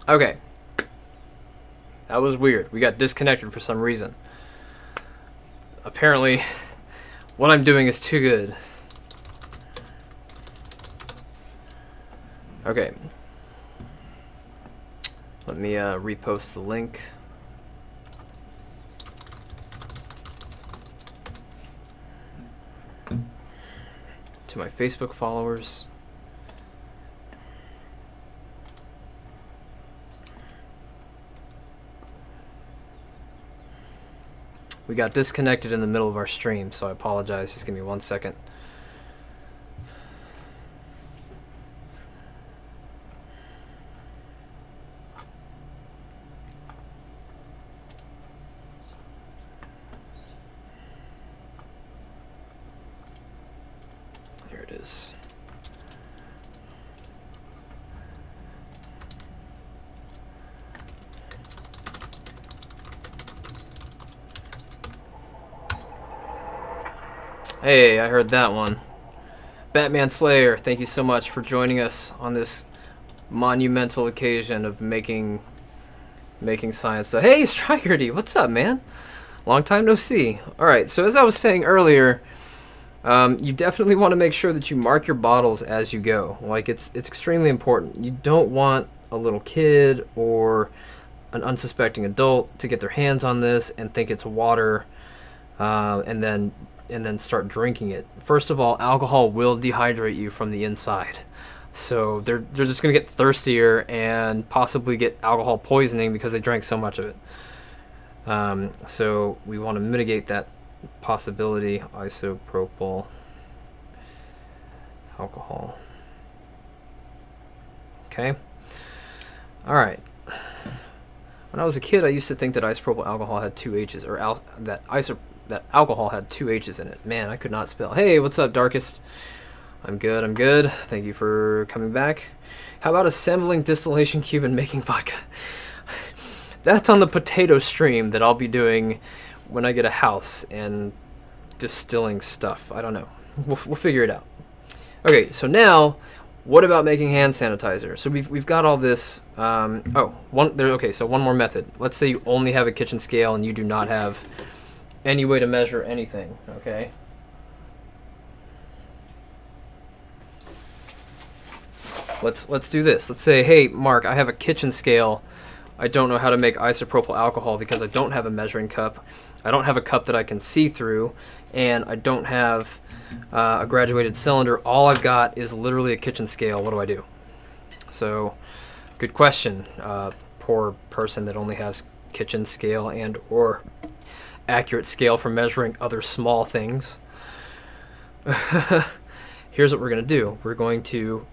Okay. That was weird. We got disconnected for some reason. Apparently, what I'm doing is too good. Okay. Let me repost the link. To my Facebook followers. We got disconnected in the middle of our stream, so I apologize. Just give me 1 second. Here it is. Hey, I heard that one. Batman Slayer, thank you so much for joining us on this monumental occasion of making science. So, hey, Strikerdy, what's up, man? Long time no see. Alright, so as I was saying earlier, you definitely want to make sure that you mark your bottles as you go. Like, it's extremely important. You don't want a little kid or an unsuspecting adult to get their hands on this and think it's water, and then start drinking it. First of all, alcohol will dehydrate you from the inside. So they're just going to get thirstier and possibly get alcohol poisoning because they drank so much of it. So we want to mitigate that possibility. Isopropyl alcohol. Okay. All right. When I was a kid, I used to think that isopropyl alcohol had two H's, or that alcohol had two H's in it. Man, I could not spell. Hey, what's up, Darkest? I'm good, I'm good. Thank you for coming back. How about assembling distillation cube and making vodka? That's on the potato stream that I'll be doing when I get a house and distilling stuff. I don't know. We'll figure it out. Okay, so now, what about making hand sanitizer? So we've got all this. Okay, so one more method. Let's say you only have a kitchen scale and you do not have any way to measure anything, okay? Let's do this. Let's say, hey, Mark, I have a kitchen scale. I don't know how to make isopropyl alcohol because I don't have a measuring cup. I don't have a cup that I can see through, and I don't have a graduated cylinder. All I've got is literally a kitchen scale. What do I do? So, good question. Poor person that only has kitchen scale and or accurate scale for measuring other small things. Here's what we're going to do. We're going to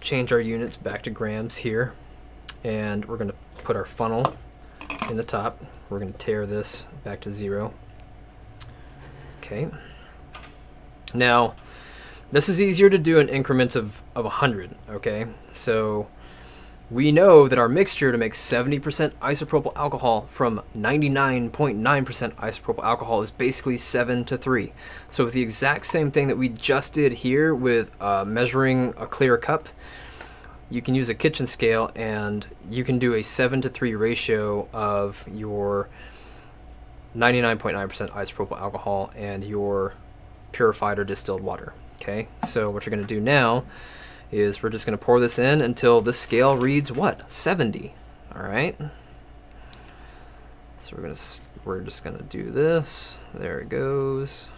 change our units back to grams here, and we're going to put our funnel in the top. We're going to tear this back to 0. Okay. Now, this is easier to do in increments of 100, okay? So we know that our mixture to make 70% isopropyl alcohol from 99.9% isopropyl alcohol is basically 7 to 3. So with the exact same thing that we just did here with measuring a clear cup, you can use a kitchen scale and you can do a 7 to 3 ratio of your 99.9% isopropyl alcohol and your purified or distilled water. Okay, so what you're going to do now is we're just going to pour this in until this scale reads what? 70. All right. So we're just going to do this. There it goes.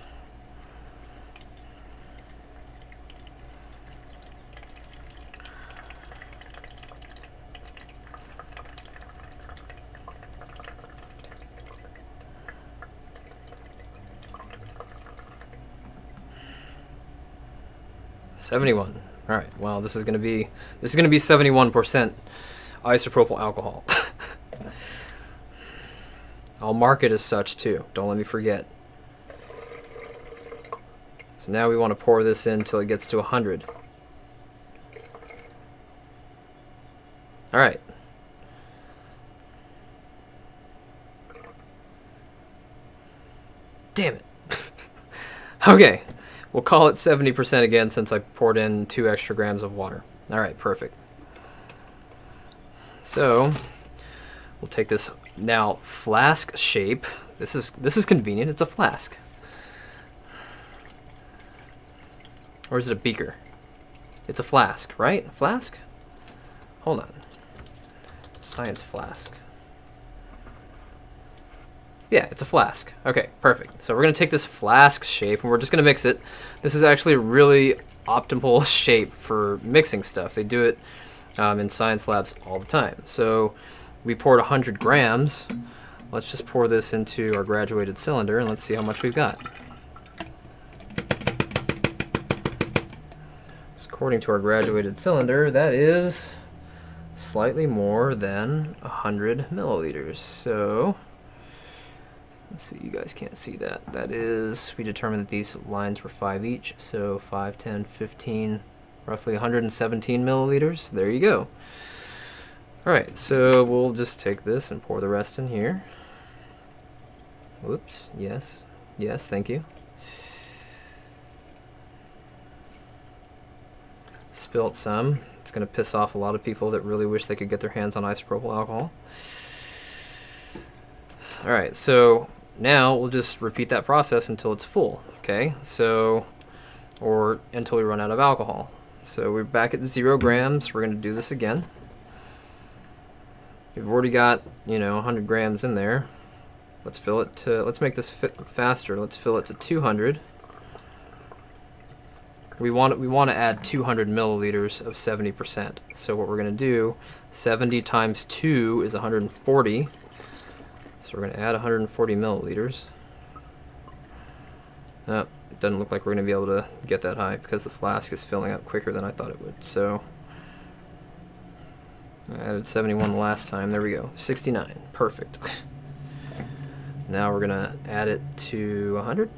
$71. All right. Well, this is going to be 71% isopropyl alcohol. I'll mark it as such too. Don't let me forget. So now we want to pour this in until it gets to 100. All right. Damn it. Okay. We'll call it 70% again since I poured in 2 extra grams of water. All right, perfect. So we'll take this now flask shape. This is convenient. It's a flask. Or is it a beaker? It's a flask, right? Flask? Hold on. Science flask. Yeah, it's a flask. Okay, perfect. So we're going to take this flask shape and we're just going to mix it. This is actually a really optimal shape for mixing stuff. They do it in science labs all the time. So we poured 100 grams. Let's just pour this into our graduated cylinder and let's see how much we've got. According to our graduated cylinder, that is slightly more than 100 milliliters. So, let's see, you guys can't see that. That is, we determined that these lines were 5 each. So 5, 10, 15, roughly 117 milliliters. There you go. Alright, so we'll just take this and pour the rest in here. Whoops, yes, yes, thank you. Spilt some. It's going to piss off a lot of people that really wish they could get their hands on isopropyl alcohol. Alright, so now we'll just repeat that process until it's full, okay? So, or until we run out of alcohol. So we're back at 0 grams. We're going to do this again. We've already got, 100 grams in there. Let's fill it to, let's make this fit faster. Let's fill it to 200. We want to add 200 milliliters of 70%. So what we're going to do, 70 times 2 is 140. So we're going to add 140 milliliters. It doesn't look like we're going to be able to get that high because the flask is filling up quicker than I thought it would. So I added 71 the last time. There we go. 69. Perfect. Now we're going to add it to 100.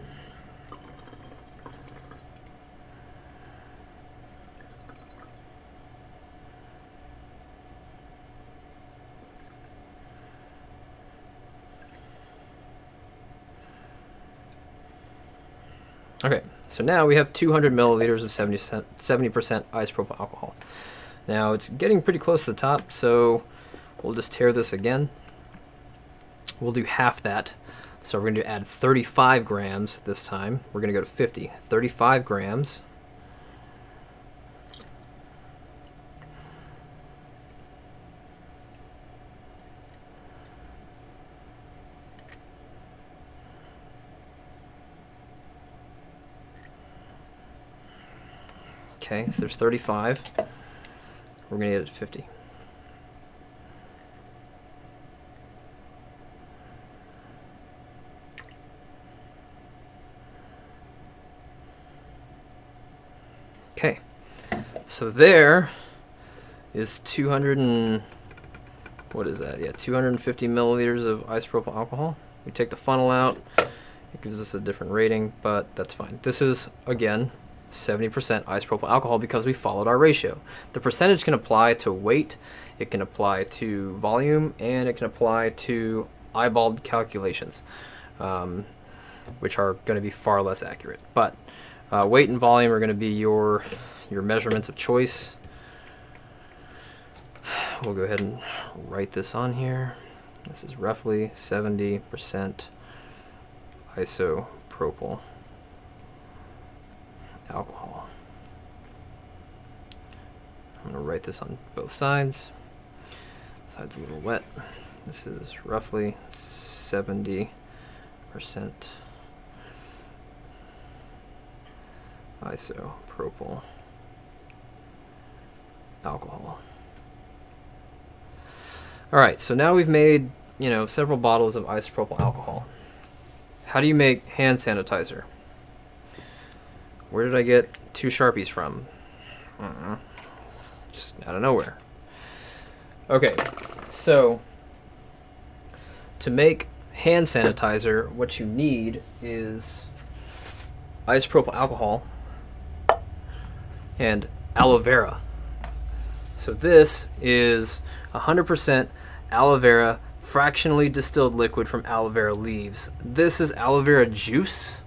Okay, so now we have 200 milliliters of 70% isopropyl alcohol. Now it's getting pretty close to the top, so we'll just tear this again. We'll do half that. So we're going to add 35 grams this time. We're going to go to 50. 35 grams. Okay, so there's 35. We're going to get it to 50. Okay, so there is 200 and, what is that? Yeah, 250 milliliters of isopropyl alcohol. We take the funnel out. It gives us a different rating, but that's fine. This is, again, 70% isopropyl alcohol because we followed our ratio. The percentage can apply to weight, it can apply to volume, and it can apply to eyeballed calculations, which are going to be far less accurate. But weight and volume are going to be your measurements of choice. We'll go ahead and write this on here. This is roughly 70% isopropyl alcohol. I'm going to write this on both sides. Side's a little wet. This is roughly 70% isopropyl alcohol. Alright, so now we've made, several bottles of isopropyl alcohol. How do you make hand sanitizer? Where did I get 2 Sharpies from? Just out of nowhere. Okay, so to make hand sanitizer, what you need is isopropyl alcohol and aloe vera. So this is 100% aloe vera, fractionally distilled liquid from aloe vera leaves. This is aloe vera juice.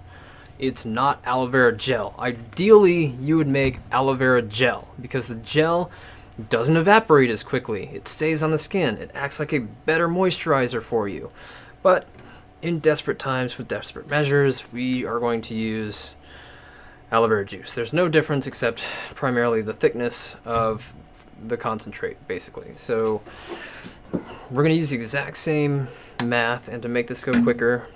It's not aloe vera gel. Ideally, you would make aloe vera gel because the gel doesn't evaporate as quickly. It stays on the skin. It acts like a better moisturizer for you. But in desperate times with desperate measures, we are going to use aloe vera juice. There's no difference except primarily the thickness of the concentrate, basically. So we're going to use the exact same math, and to make this go quicker,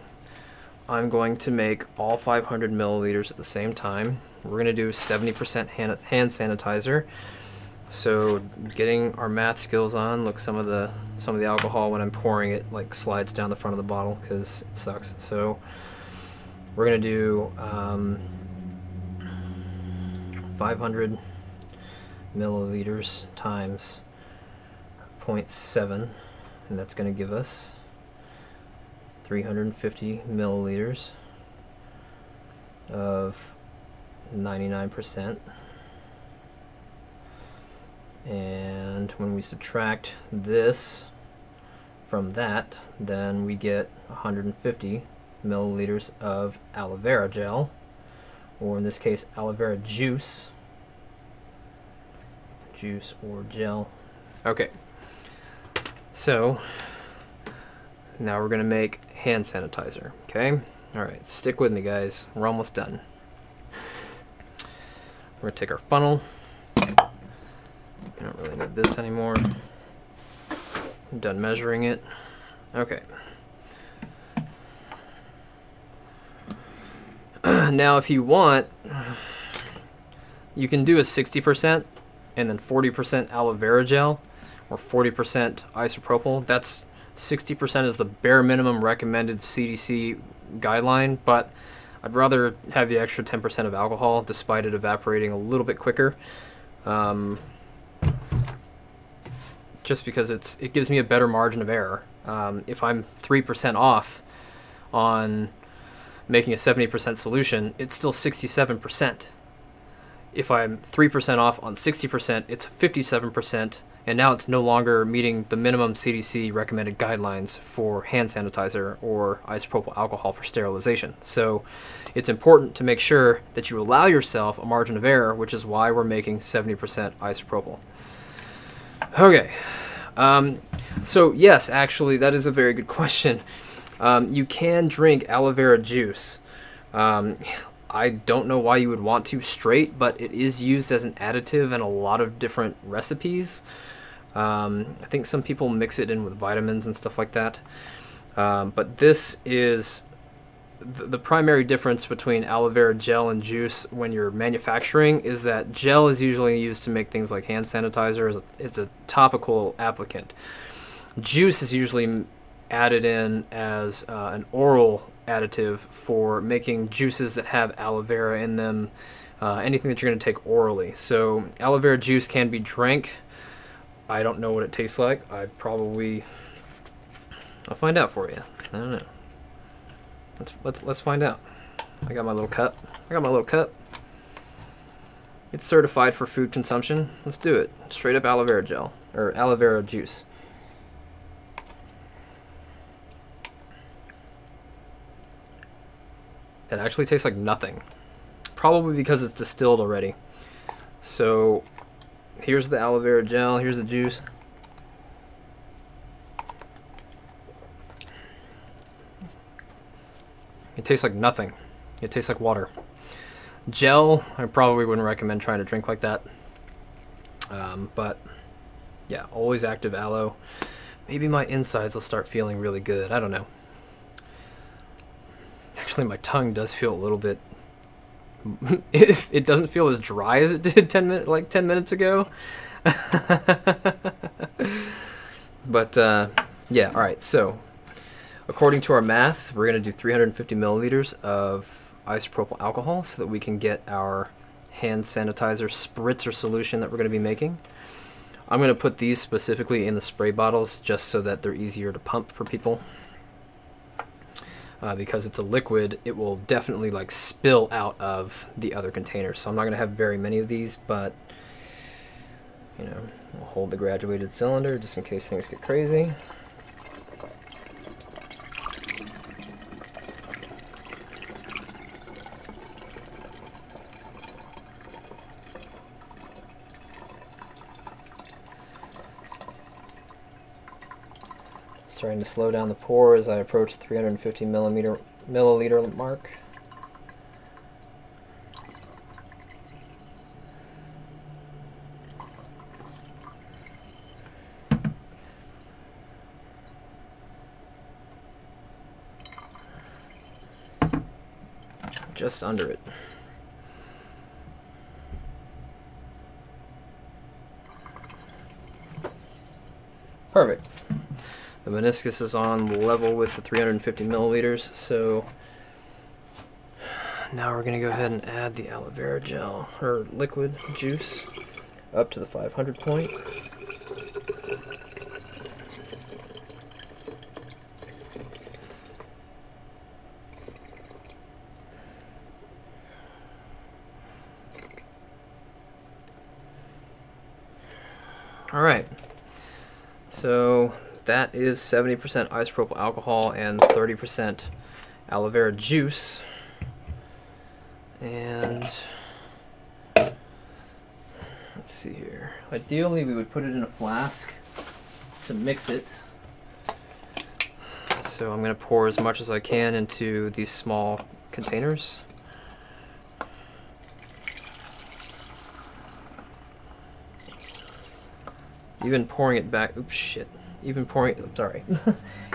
I'm going to make all 500 milliliters at the same time. We're going to do 70% hand sanitizer. So getting our math skills on, look, some of the alcohol when I'm pouring it like slides down the front of the bottle because it sucks. So we're going to do 500 milliliters times 0.7, and that's going to give us 350 milliliters of 99%. And when we subtract this from that, then we get 150 milliliters of aloe vera gel, or in this case aloe vera juice or gel. Okay, so now we're gonna make hand sanitizer. Okay, all right, stick with me guys, we're almost done. We're gonna take our funnel. I don't really need this anymore. I'm done measuring it. Okay. Now if you want, you can do a 60% and then 40% aloe vera gel or 40% isopropyl. That's 60% is the bare minimum recommended CDC guideline, but I'd rather have the extra 10% of alcohol despite it evaporating a little bit quicker. Just because it gives me a better margin of error. If I'm 3% off on making a 70% solution, it's still 67%. If I'm 3% off on 60%, it's 57%, and now it's no longer meeting the minimum CDC recommended guidelines for hand sanitizer or isopropyl alcohol for sterilization. So it's important to make sure that you allow yourself a margin of error, which is why we're making 70% isopropyl. Okay, so yes, actually, that is a very good question. You can drink aloe vera juice. I don't know why you would want to straight, but it is used as an additive in a lot of different recipes. I think some people mix it in with vitamins and stuff like that. But this is the primary difference between aloe vera gel and juice when you're manufacturing is that gel is usually used to make things like hand sanitizer. It's a topical applicant. Juice is usually added in as an oral additive for making juices that have aloe vera in them, anything that you're going to take orally. So aloe vera juice can be drank. I don't know what it tastes like. I'll find out for you. I don't know. Let's find out. I got my little cup. It's certified for food consumption. Let's do it. Straight up aloe vera gel or aloe vera juice. It actually tastes like nothing. Probably because it's distilled already. So here's the aloe vera gel, here's the juice. It tastes like nothing. It tastes like water. Gel, I probably wouldn't recommend trying to drink like that. But yeah, always active aloe. Maybe my insides will start feeling really good. I don't know. Actually, my tongue does feel a little bit... it doesn't feel as dry as it did 10 minutes ago. But yeah, all right. So according to our math, we're going to do 350 milliliters of isopropyl alcohol so that we can get our hand sanitizer spritzer solution that we're going to be making. I'm going to put these specifically in the spray bottles just so that they're easier to pump for people. Because it's a liquid, it will definitely like spill out of the other containers. So I'm not going to have very many of these, but you know, we'll hold the graduated cylinder just in case things get crazy. Starting to slow down the pour as I approach the 350 milliliter mark. Just under it. Perfect. The meniscus is on level with the 350 milliliters, so now we're going to go ahead and add the aloe vera gel, or liquid juice, up to the 500 point. Alright, so that is 70% isopropyl alcohol and 30% aloe vera juice. And let's see here. Ideally, we would put it in a flask to mix it. So I'm going to pour as much as I can into these small containers. Even pouring it back, oops, shit. Even pouring, sorry.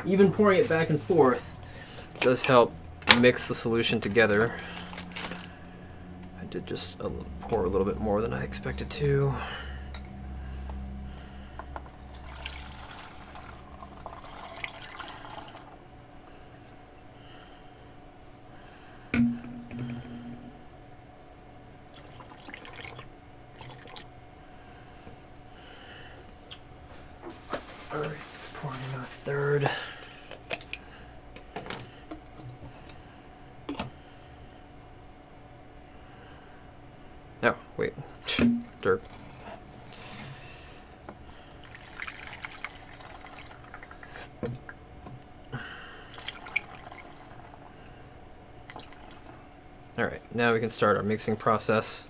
Even pouring it back and forth does help mix the solution together. I did just pour a little bit more than I expected to. Alright, let's pour in a third. Oh, wait. Dirt. Alright, now we can start our mixing process.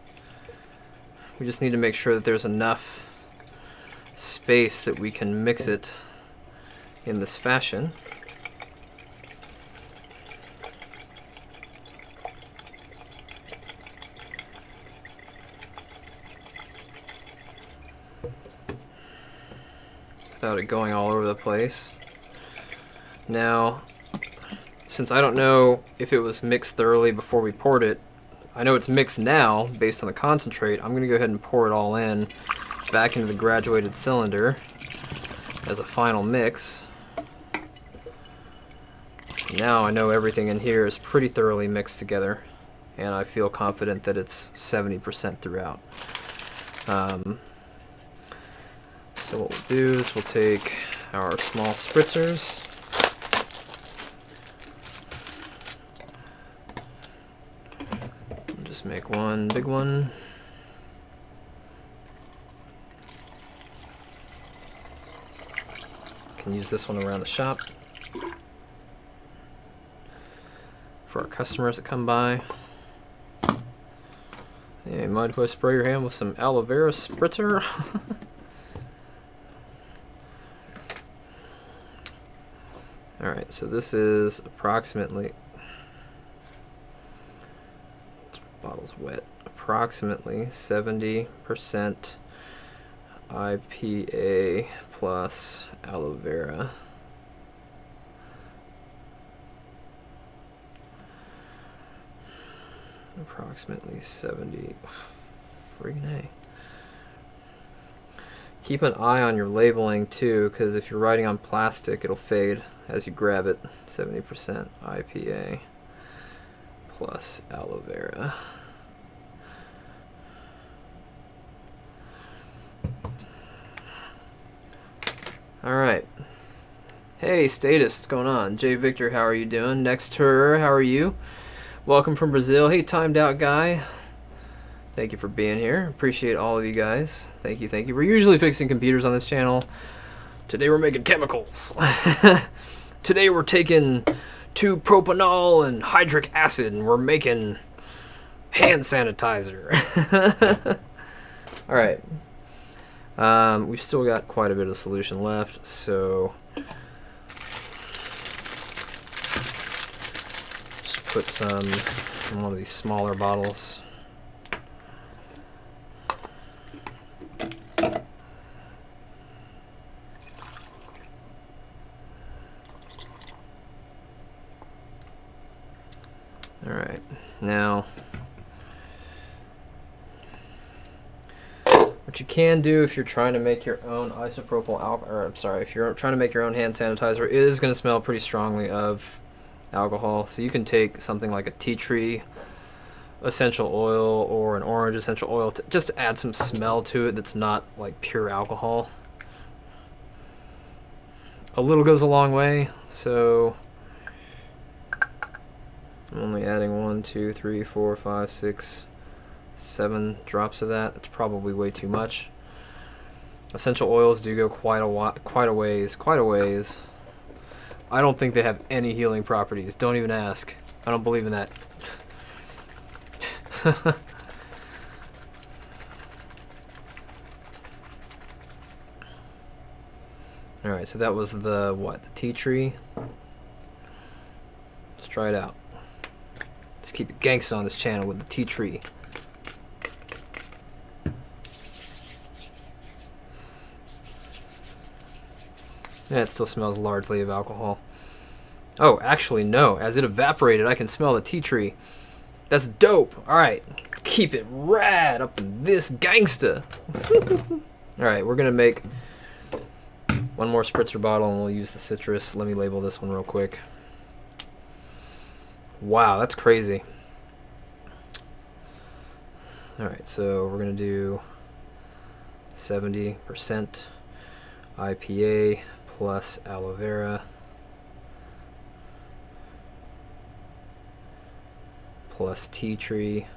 We just need to make sure that there's enough space that we can mix it in this fashion. Without it going all over the place. Now, since I don't know if it was mixed thoroughly before we poured it, I know it's mixed now based on the concentrate. I'm going to go ahead and pour it all in back into the graduated cylinder as a final mix. Now I know everything in here is pretty thoroughly mixed together, and I feel confident that it's 70% throughout. So what we'll do is we'll take our small spritzers, and just make one big one. Can use this one around the shop for our customers that come by. Hey, mind if I spray your hand with some aloe vera spritzer? Alright, so this is approximately, this bottle's wet, approximately 70% IPA plus aloe vera. Approximately 70. Friggin' A. Keep an eye on your labeling too, because if you're writing on plastic, it'll fade as you grab it. 70% IPA plus aloe vera. Alright. Hey, Status, what's going on? Jay Victor, how are you doing? Next Tour, how are you? Welcome from Brazil. Hey, Timed Out Guy. Thank you for being here. Appreciate all of you guys. Thank you, thank you. We're usually fixing computers on this channel. Today we're making chemicals. Today we're taking 2-propanol and hydric acid and we're making hand sanitizer. Alright. We've still got quite a bit of solution left, so put some in one of these smaller bottles. Alright, now what you can do if you're trying to make your own isopropyl alcohol, or I'm sorry, if you're trying to make your own hand sanitizer, it is going to smell pretty strongly of alcohol. So you can take something like a tea tree essential oil or an orange essential oil to just add some smell to it that's not like pure alcohol. A little goes a long way, so I'm only adding 1, 2, 3, 4, 5, 6, 7 drops of that. That's probably way too much. Essential oils do go quite a ways. I don't think they have any healing properties. Don't even ask. I don't believe in that. Alright, so that was the, what, the tea tree? Let's try it out. Let's keep it gangsta on this channel with the tea tree. Yeah, it still smells largely of alcohol. Oh, actually, no. As it evaporated, I can smell the tea tree. That's dope. Alright. Keep it rad up in this gangsta. Alright, we're going to make one more spritzer bottle, and we'll use the citrus. Let me label this one real quick. Wow, that's crazy. Alright, so we're going to do 70% IPA plus aloe vera plus tea tree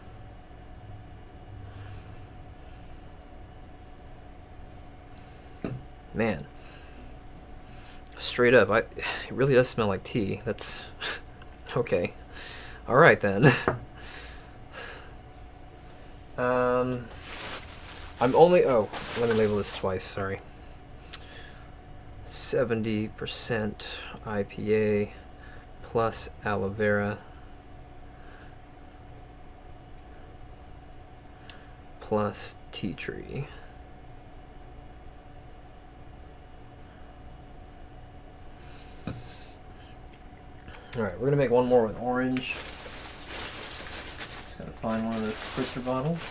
man, straight up, it really does smell like tea. That's okay. All right then. I'm only, oh, let me label this twice, sorry. 70% IPA plus aloe vera plus tea tree. Alright, we're gonna make one more with orange. Just gotta find one of those spritzer bottles.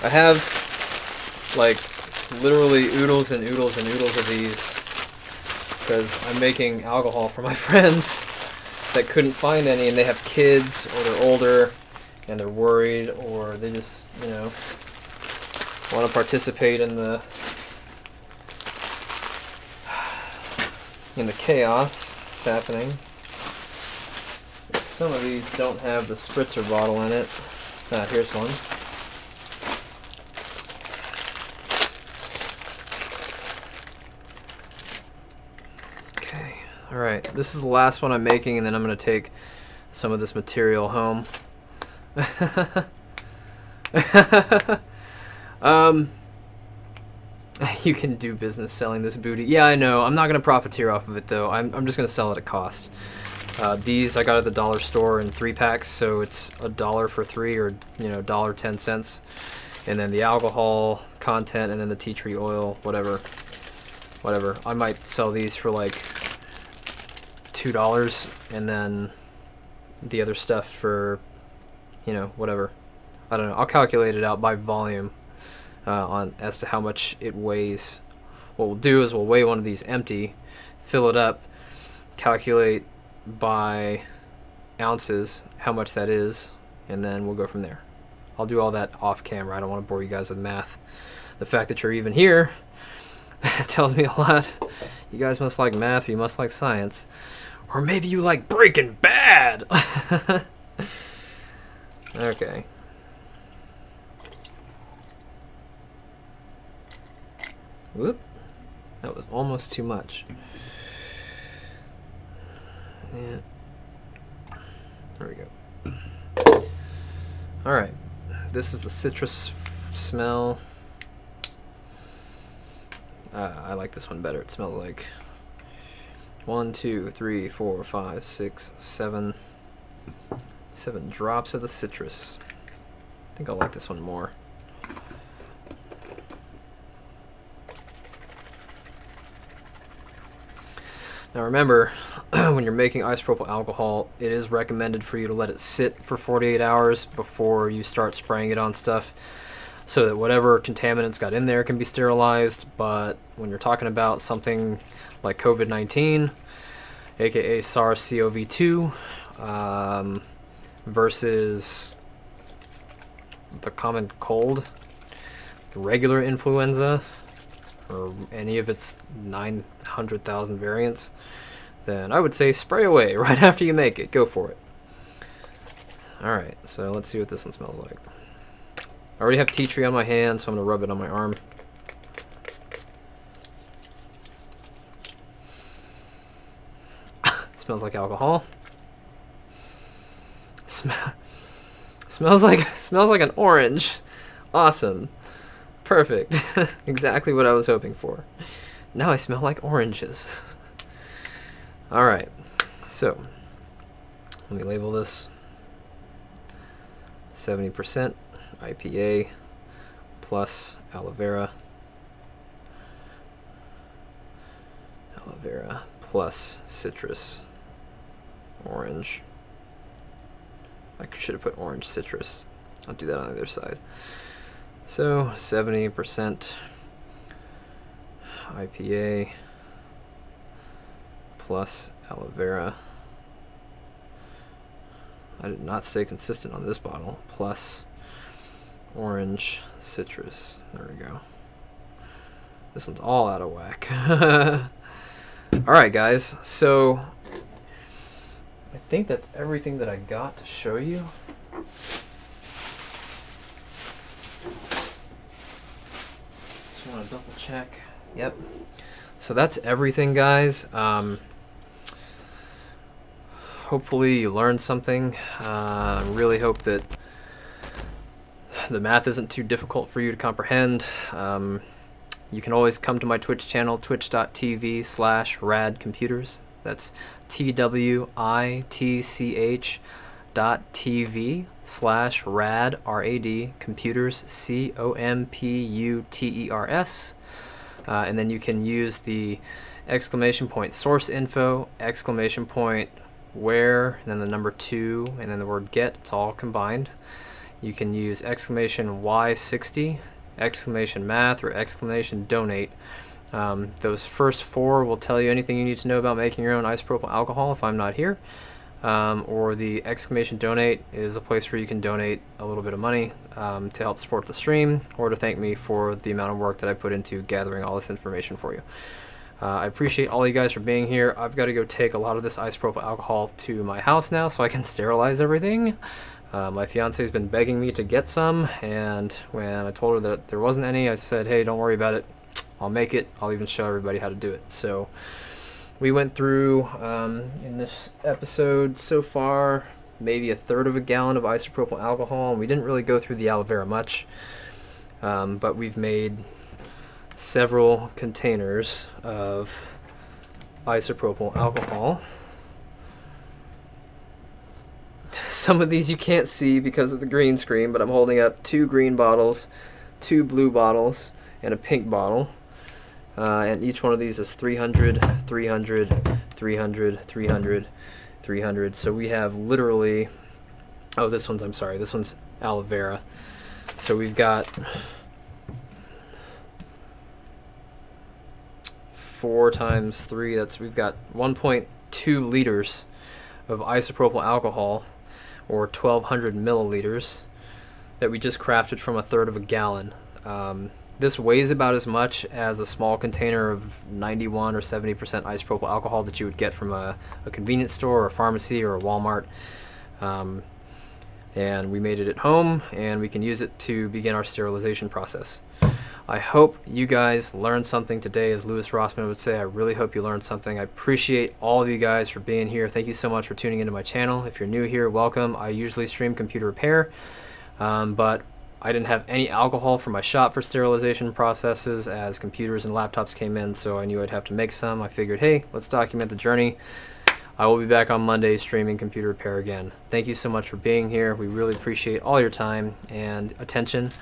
I have like literally oodles and oodles and oodles of these because I'm making alcohol for my friends that couldn't find any, and they have kids or they're older and they're worried, or they just, you know, want to participate in the chaos that's happening. Some of these don't have the spritzer bottle in it. Ah, here's one. Okay, alright, this is the last one I'm making, and then I'm going to take some of this material home. You can do business selling this booty. Yeah, I know. I'm not going to profiteer off of it, though. I'm just going to sell it at cost. These I got at the dollar store in 3-packs, so it's $1 for 3, or, you know, $1.10. And then the alcohol content, and then the tea tree oil, whatever. I might sell these for like $2, and then the other stuff for, you know, whatever. I don't know. I'll calculate it out by volume on as to how much it weighs. What we'll do is we'll weigh one of these empty, fill it up, calculate by ounces how much that is, and then we'll go from there. I'll do all that off camera. I don't want to bore you guys with math. The fact that you're even here tells me a lot. You guys must like math, or you must like science. Or maybe you like Breaking Bad! Okay. Whoop. That was almost too much. Yeah. There we go. Alright. This is the citrus smell. I like this one better. It smells like 1, 2, 3, 4, 5, 6, 7. 7 drops of the citrus. I think I'll like this one more. Now remember, when you're making isopropyl alcohol, it is recommended for you to let it sit for 48 hours before you start spraying it on stuff, so that whatever contaminants got in there can be sterilized. But when you're talking about something like COVID-19, aka SARS-CoV-2, versus the common cold, the regular influenza, or any of its 900,000 variants, then I would say spray away right after you make it. Go for it. Alright, so let's see what this one smells like. I already have tea tree on my hand, so I'm going to rub it on my arm. Smells like alcohol. Smells like an orange. Awesome. Perfect. Exactly what I was hoping for. Now I smell like oranges. Alright, so let me label this 70% IPA plus aloe vera. Aloe vera plus citrus orange. I should have put orange citrus. I'll do that on the other side. So 70% IPA plus aloe vera. I did not stay consistent on this bottle. Plus orange citrus. There we go. This one's all out of whack. Alright guys, so I think that's everything that I got to show you. Just want to double check. Yep. So that's everything, guys. Hopefully you learned something. Really hope that the math isn't too difficult for you to comprehend. You can always come to my Twitch channel, twitch.tv/radcomputers. That's twitch.tv/rad, R-A-D, computers, COMPUTERS. And then you can use the exclamation point source info, exclamation point where, and then the number 2, and then the word get. It's all combined. You can use exclamation Y60, exclamation math, or exclamation donate. Those first 4 will tell you anything you need to know about making your own isopropyl alcohol if I'm not here. Or the exclamation donate is a place where you can donate a little bit of money to help support the stream, or to thank me for the amount of work that I put into gathering all this information for you. I appreciate all you guys for being here. I've got to go take a lot of this isopropyl alcohol to my house now so I can sterilize everything. My fiance's been begging me to get some, and when I told her that there wasn't any, I said, hey, don't worry about it. I'll make it. I'll even show everybody how to do it. So we went through, in this episode so far, maybe 1/3 of a gallon of isopropyl alcohol, and we didn't really go through the aloe vera much, but we've made several containers of isopropyl alcohol. Some of these you can't see because of the green screen, but I'm holding up 2 green bottles, 2 blue bottles, and a pink bottle. And each one of these is 300, 300, 300, 300, 300. So we have literally, oh, this one's, I'm sorry, this one's aloe vera. So we've got 4 times 3, we've got 1.2 liters of isopropyl alcohol, or 1,200 milliliters, that we just crafted from 1/3 of a gallon. This weighs about as much as a small container of 91 or 70% isopropyl alcohol that you would get from a convenience store or a pharmacy or a Walmart. And we made it at home, and we can use it to begin our sterilization process. I hope you guys learned something today. As Louis Rossman would say, I really hope you learned something. I appreciate all of you guys for being here. Thank you so much for tuning into my channel. If you're new here, welcome. I usually stream computer repair, but I didn't have any alcohol for my shop for sterilization processes as computers and laptops came in, so I knew I'd have to make some. I figured, hey, let's document the journey. I will be back on Monday streaming computer repair again. Thank you so much for being here. We really appreciate all your time and attention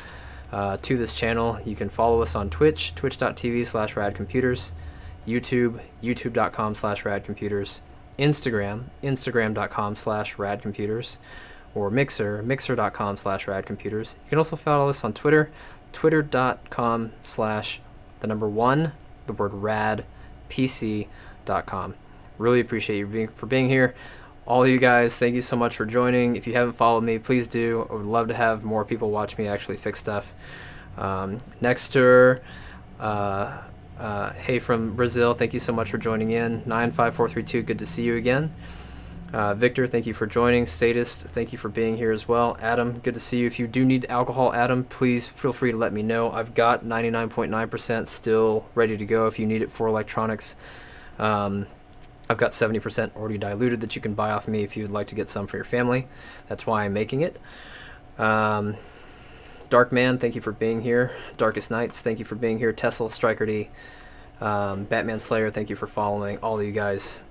to this channel. You can follow us on Twitch, twitch.tv/radcomputers, YouTube, youtube.com/radcomputers, Instagram, instagram.com/radcomputers, or Mixer, mixer.com/radcomputers. You can also follow us on Twitter, twitter.com/radpc.com. Really appreciate you for being here. All of you guys, thank you so much for joining. If you haven't followed me, please do. I would love to have more people watch me actually fix stuff. Nexter, hey from Brazil, thank you so much for joining in. 95432, good to see you again. Victor, thank you for joining. Statist, thank you for being here as well. Adam, good to see you. If you do need alcohol, Adam, please feel free to let me know. I've got 99.9% still ready to go if you need it for electronics. I've got 70% already diluted that you can buy off me if you'd like to get some for your family. That's why I'm making it. Dark Man, thank you for being here. Darkest Nights, thank you for being here. Tesla, Striker D, Batman Slayer, thank you for following. All of you guys,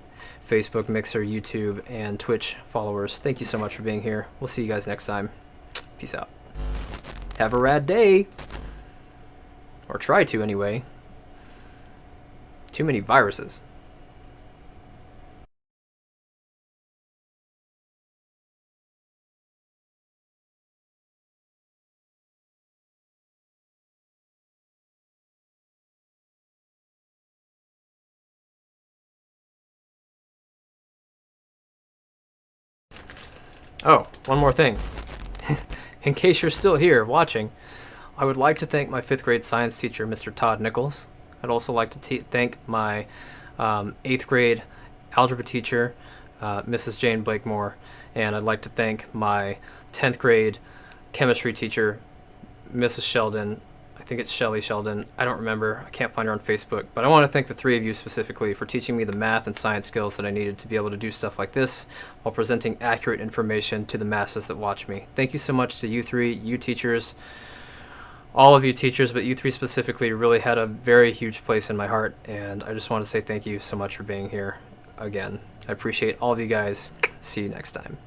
Facebook, Mixer, YouTube, and Twitch followers, thank you so much for being here. We'll see you guys next time. Peace out. Have a rad day. Or try to, anyway. Too many viruses. Oh, one more thing. In case you're still here watching, I would like to thank my 5th grade science teacher, Mr. Todd Nichols. I'd also like to thank my 8th grade algebra teacher, Mrs. Jane Blakemore, and I'd like to thank my 10th grade chemistry teacher, Mrs. Sheldon. I think it's Shelly Sheldon. I don't remember. I can't find her on Facebook. But I want to thank the 3 of you specifically for teaching me the math and science skills that I needed to be able to do stuff like this while presenting accurate information to the masses that watch me. Thank you so much to you 3, you teachers, all of you teachers, but you 3 specifically really had a very huge place in my heart, and I just want to say thank you so much for being here again. I appreciate all of you guys. See you next time.